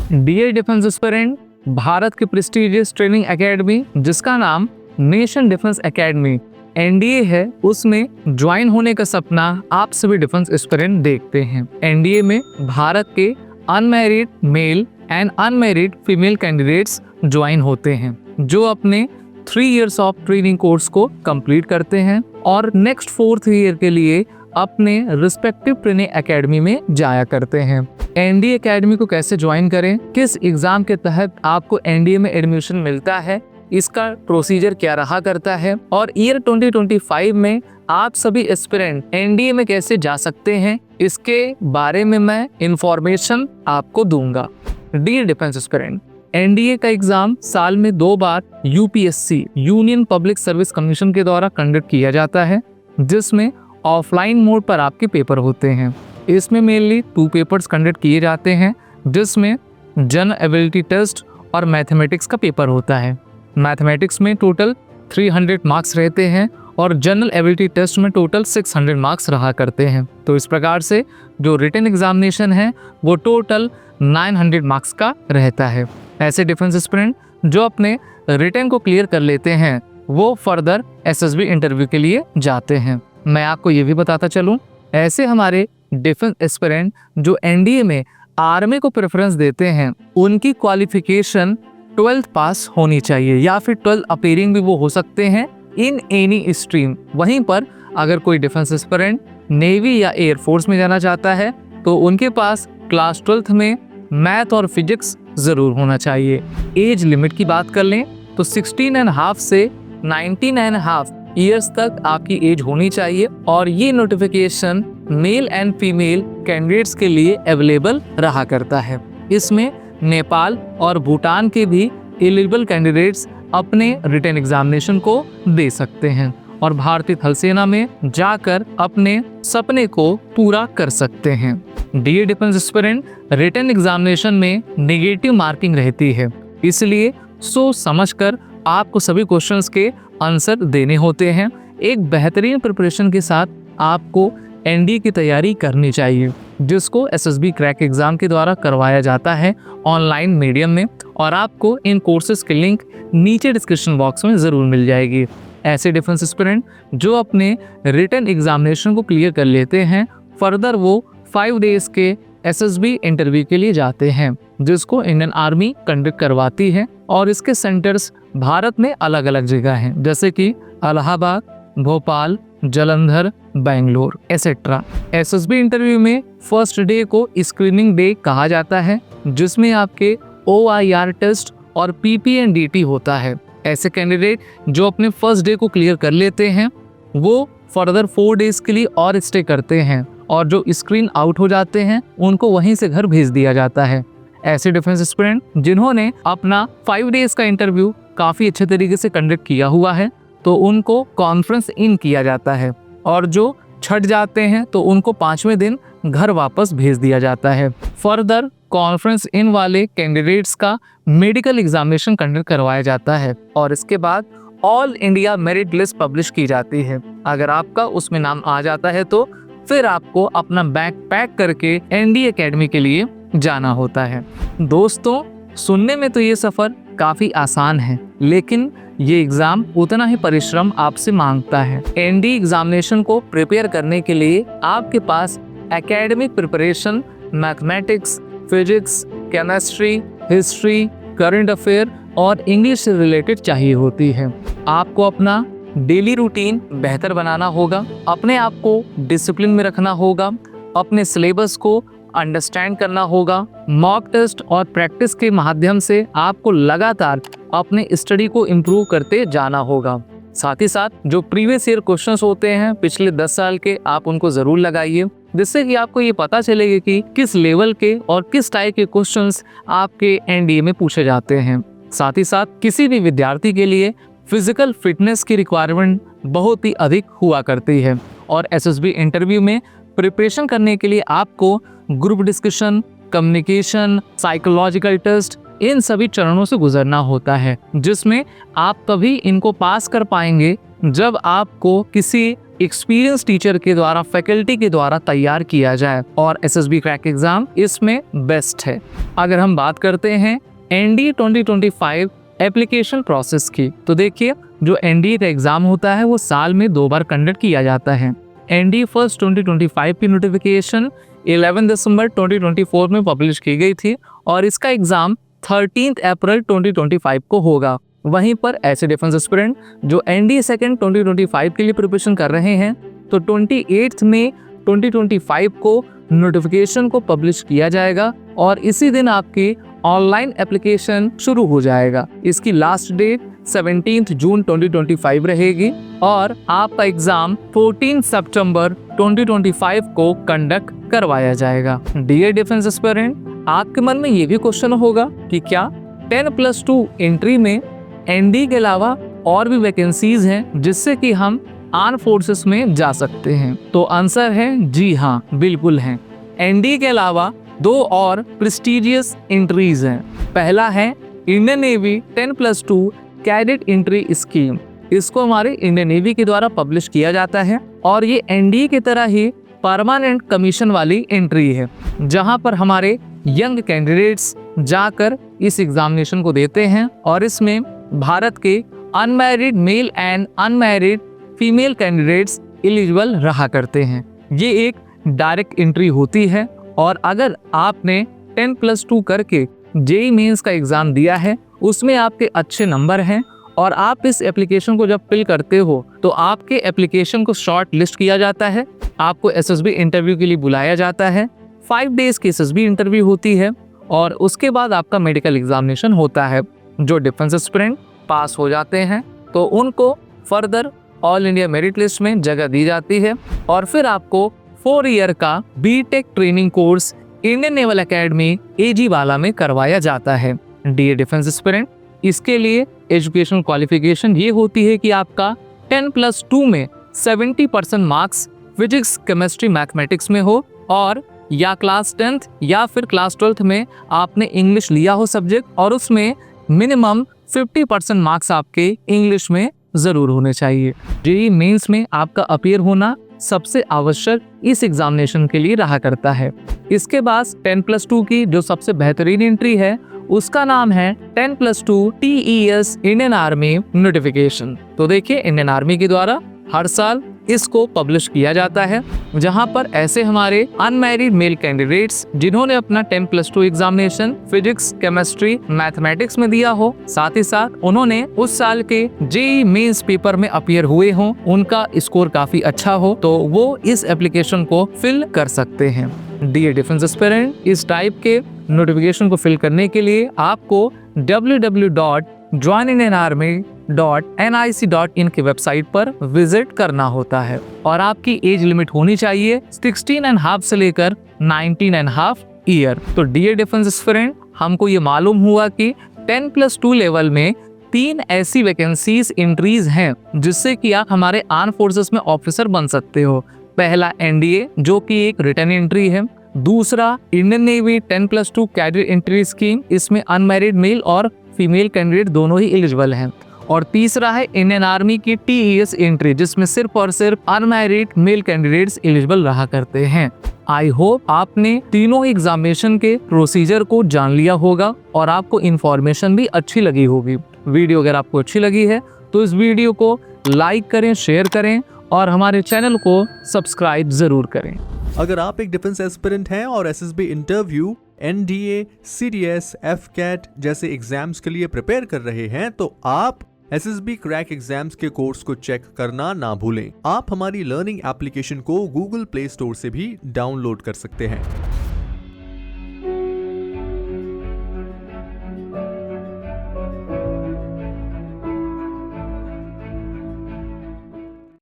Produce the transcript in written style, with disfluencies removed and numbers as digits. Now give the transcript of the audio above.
Dear defence aspirant, Bharat की prestigious training academy जिसका नाम नेशन डिफेंस एकेडमी एनडीए है, उसमें ज्वाइन होने का सपना आप सभी डिफेंस एस्पिरेंट देखते हैं। एनडीए में भारत के unmarried male and unmarried female candidates join होते हैं, जो अपने 3 इयर्स ऑफ ट्रेनिंग कोर्स को कंप्लीट करते हैं और नेक्स्ट 4th ईयर के लिए अपने रिस्पेक्टिव ट्रेनिंग एकेडमी में जाया करते हैं। एनडीए एकेडमी को कैसे ज्वाइन करें, किस एग्जाम के तहत आपको एनडीए में एडमिशन मिलता है, इसका प्रोसीजर क्या रहा करता है और ईयर 2025 में आप सभी एस्पिरेंट एनडीए में कैसे जा सकते हैं, इसके बारे में मैं इंफॉर्मेशन आपको दूंगा। डियर डिफेंस एस्पिरेंट, एनडीए का एग्जाम साल में 2 बार UPSC union public service commission के द्वारा कंडक्ट किया जाता है, जिसमें ऑफलाइन मोड पर आपके पेपर होते हैं। इसमें मेनली 2 पेपर्स कंडक्ट किए जाते हैं, जिसमें जनरल एबिलिटी टेस्ट और मैथमेटिक्स का पेपर होता है। मैथमेटिक्स में टोटल 300 मार्क्स रहते हैं और जनरल एबिलिटी टेस्ट में टोटल 600 मार्क्स रहा करते हैं। तो इस प्रकार से जो रिटन एग्जामिनेशन है वो टोटल 900 मार्क्स का रहता है। ऐसे डिफेंस एस्पिरेंट जो अपने रिटन को क्लियर कर लेते हैं वो फर्दर एसएसबी इंटरव्यू के लिए जाते हैं। मैं आपको ये भी बताता चलूँ, ऐसे हमारे डिफेंस एस्पिरेंट जो एनडीए में आर्मी को प्रेफरेंस देते हैं, उनकी क्वालिफिकेशन 12th पास होनी चाहिए या फिर 12th अपीयरिंग भी वो हो सकते हैं इन एनी स्ट्रीम। वहीं पर अगर कोई डिफेंस एस्पिरेंट नेवी या एयरफोर्स में जाना चाहता है तो उनके पास क्लास 12th में मैथ और फिजिक्स ज़रूर होना चाहिए। एज लिमिट की बात कर लें तो 16.5 से 19.5 ईयर्स तक आपकी एज होनी चाहिए और ये notification male and female candidates के लिए अवेलेबल रहा करता है। इसमें नेपाल और भूटान के भी एलिजिबल कैंडिडेट्स अपने रिटन एग्जामिनेशन को दे सकते हैं और भारतीय थल सेना में जाकर अपने सपने को पूरा कर सकते हैं। Dear defence aspirant, written examination में नेगेटिव मार्किंग रहती है, इसलिए सोच समझकर आपको सभी क्वेश्चंस के आंसर देने होते हैं। एक बेहतरीन प्रिपरेशन के साथ आपको एनडीए की तैयारी करनी चाहिए, जिसको एसएसबी क्रैक एग्जाम के द्वारा करवाया जाता है ऑनलाइन मीडियम में, और आपको इन कोर्सेज की लिंक नीचे डिस्क्रिप्शन बॉक्स में ज़रूर मिल जाएगी। ऐसे डिफेंस एस्पिरेंट जो अपने रिटन एग्जामिनेशन को क्लियर कर लेते हैं, फर्दर वो 5 डेज के एसएसबी इंटरव्यू के लिए जाते हैं, जिसको इंडियन आर्मी कंडक्ट करवाती है और इसके सेंटर्स भारत में अलग अलग जगह हैं, जैसे कि Allahabad, Bhopal, Jalandhar, Bangalore etcetera. SSB interview में फर्स्ट डे को स्क्रीनिंग डे कहा जाता है, जिसमें आपके OIR टेस्ट और PPNDT होता है। ऐसे कैंडिडेट जो अपने फर्स्ट डे को क्लियर कर लेते हैं वो फर्दर 4 डेज के लिए और स्टे करते हैं और जो स्क्रीन आउट हो जाते हैं उनको वहीं से घर भेज दिया जाता है। ऐसे डिफेंस एस्पिरेंट जिन्होंने अपना 5 डेज का इंटरव्यू काफ़ी अच्छे तरीके से कंडक्ट किया हुआ है तो उनको कॉन्फ्रेंस इन किया जाता है और जो छट जाते हैं तो उनको 5वें दिन घर वापस भेज दिया जाता है। फर्दर कॉन्फ्रेंस इन वाले कैंडिडेट्स का मेडिकल एग्जामिनेशन कंडक्ट करवाया जाता है और इसके बाद all India merit list publish की जाती है। अगर आपका उसमें नाम आ जाता है तो फिर आपको अपना बैग पैक करके एनडीए एकेडमी के लिए जाना होता है। दोस्तों, सुनने में तो ये सफ़र काफ़ी आसान है, लेकिन ये एग्ज़ाम उतना ही परिश्रम आपसे मांगता है। एनडीए एग्जामिनेशन को प्रिपेयर करने के लिए आपके पास academic preparation, mathematics, physics, chemistry, history, current affair और इंग्लिश से रिलेटेड चाहिए होती है। आपको अपना डेली रूटीन बेहतर बनाना होगा, अपने आप को डिसिप्लिन में रखना होगा, अपने सिलेबस को अंडरस्टैंड करना होगा। मॉक टेस्ट और प्रैक्टिस के माध्यम से आपको लगातार अपने स्टडी को इम्प्रूव करते जाना होगा। साथ ही साथ जो प्रीवियस ईयर क्वेश्चंस होते हैं पिछले 10 साल के, आप उनको ज़रूर लगाइए, जिससे कि आपको ये पता चलेगा कि किस लेवल के और किस टाइप के क्वेश्चंस आपके एनडीए में पूछे जाते हैं। साथ ही साथ किसी भी विद्यार्थी के लिए फिजिकल फिटनेस की रिक्वायरमेंट बहुत ही अधिक हुआ करती है और एसएसबी इंटरव्यू में प्रिपरेशन करने के लिए आपको group discussion, communication, psychological test, इन सभी चरणों से गुजरना होता है, जिसमें आप तभी इनको पास कर पाएंगे जब आपको किसी एक्सपीरियंस टीचर के द्वारा, फैकल्टी के द्वारा तैयार किया जाए और एसएसबी क्रैक एग्जाम इसमें बेस्ट है। अगर हम बात करते हैं एनडीए 2025 एप्लीकेशन प्रोसेस की, तो देखिए जो एनडीए का एग्जाम होता है वो साल में 2 बार कंडक्ट किया जाता है। एनडीए फर्स्ट 2025 की नोटिफिकेशन 11 दिसंबर 2024 में पब्लिश की गई थी और इसका एग्जाम 13 अप्रैल 2025 को होगा। वहीं पर ऐसे डिफेंस एस्पिरेंट जो एनडीए सेकंड 2025 के लिए प्रिपरेशन कर रहे हैं, तो 28 मई 2025 को नोटिफिकेशन को पब्लिश किया जाएगा और इसी दिन आपकी ऑनलाइन एप्लीकेशन शुरू हो जाएगा। इसकी लास्ट डेट 17 जून 2025 रहेगी और आपका एग्जाम 14 सितंबर 2025 को कंडक्ट करवाया जाएगा। डियर डिफेंस एस्पिरेंट, आपके मन में ये भी क्वेश्चन होगा कि क्या 10+2 एंट्री में एनडी के अलावा और भी वैकेंसीज हैं जिससे कि हम आर्म फोर्सेस में जा सकते हैं? तो आंसर है जी हाँ, बिल्कुल हैं। एनडी के अलावा 2 और प्रेस्टिजियस एंट्रीज हैं। पहला है Indian navy 10+2 cadet entry scheme. इसको हमारे इंडियन नेवी के द्वारा पब्लिश किया जाता है और ये एनडीए की तरह ही परमानेंट कमीशन वाली एंट्री है, जहां पर हमारे यंग कैंडिडेट्स जाकर इस एग्जामिनेशन को देते हैं और इसमें भारत के unmarried male and unmarried female candidates eligible रहा करते हैं। ये एक डायरेक्ट एंट्री होती है और अगर आपने 10+2 करके जेईई मेंस का एग्जाम दिया है, उसमें आपके अच्छे नंबर हैं और आप इस एप्लीकेशन को जब फिल करते हो तो आपके एप्लीकेशन को शॉर्ट लिस्ट किया जाता है, आपको एसएसबी इंटरव्यू के लिए बुलाया जाता है। 5 डेज की एसएसबी इंटरव्यू होती है और उसके बाद आपका मेडिकल एग्जामिनेशन होता है। जो डिफेंस एस्पिरेंट पास हो जाते हैं तो उनको further all India merit list में जगह दी जाती है और फिर आपको 4 ईयर का BTech training course Indian naval academy Ezhimala में करवाया जाता है। डियर डिफेंस एस्पिरेंट, इसके लिए एजुकेशनल क्वालिफिकेशन ये होती है कि आपका 10+2 में 70% मार्क्स फिजिक्स, केमिस्ट्री, मैथमेटिक्स में हो और या क्लास 10th या फिर क्लास 12th में आपने इंग्लिश लिया हो सब्जेक्ट और उसमें मिनिमम 50% मार्क्स आपके इंग्लिश में जरूर होने चाहिए। जेईई मेंस में आपका अपीयर होना सबसे आवश्यक इस एग्जामिनेशन के लिए रहा करता है। इसके बाद 10+2 की जो सबसे बेहतरीन एंट्री है उसका नाम है 10+2 TES इंडियन आर्मी नोटिफिकेशन। तो देखिए, इंडियन आर्मी के द्वारा हर साल इसको पब्लिश किया जाता है, जहां पर ऐसे हमारे अनमैरिड मेल कैंडिडेट्स जिन्होंने अपना 10+2 एग्जामिनेशन फिजिक्स, केमिस्ट्री, मैथमेटिक्स में दिया हो, साथ ही साथ उन्होंने उस साल के जेईई मेंस पेपर में अपीयर हुए हों, उनका स्कोर काफी अच्छा हो, तो वो इस एप्लीकेशन को फिल कर सकते हैं। डियर डिफेंस एस्पिरेंट, इस टाइप के नोटिफिकेशन को फिल करने के लिए आपको www.joininarmy.nic.in की वेबसाइट पर विजिट करना होता है और आपकी एज लिमिट होनी चाहिए 16.5 से लेकर 19.5 ईयर। तो डियर डिफेंस एस्पिरेंट, हमको ये मालूम हुआ कि 10+2 लेवल में 3 ऐसी वैकेंसीज एंट्रीज हैं जिससे कि आप हमारे आर्म फोर्सेस में ऑफिसर बन सकते हो। पहला एनडीए जो कि एक रिटर्न एंट्री है, दूसरा Indian navy 10+2 cadet entry scheme, इसमें अनमैरिड मेल और फीमेल कैंडिडेट दोनों ही एलिजिबल हैं, और तीसरा है इंडियन आर्मी की TES एंट्री जिसमें सिर्फ और सिर्फ अनमैरिड मेल कैंडिडेट्स एलिजिबल रहा करते हैं। आई होप आपने तीनों एग्जामिनेशन के प्रोसीजर को जान लिया होगा और आपको इन्फॉर्मेशन भी अच्छी लगी होगी। वीडियो अगर आपको अच्छी लगी है तो इस वीडियो को लाइक करें, शेयर करें और हमारे चैनल को सब्सक्राइब जरूर करें। अगर आप एक डिफेंस एस्पिरेंट हैं और SSB interview, NDA, CDS, AFCAT जैसे एग्जाम्स के लिए प्रिपेयर कर रहे हैं तो आप एसएसबी क्रैक एग्जाम्स के कोर्स को चेक करना ना भूलें। आप हमारी लर्निंग एप्लीकेशन को गूगल प्ले स्टोर से भी डाउनलोड कर सकते हैं।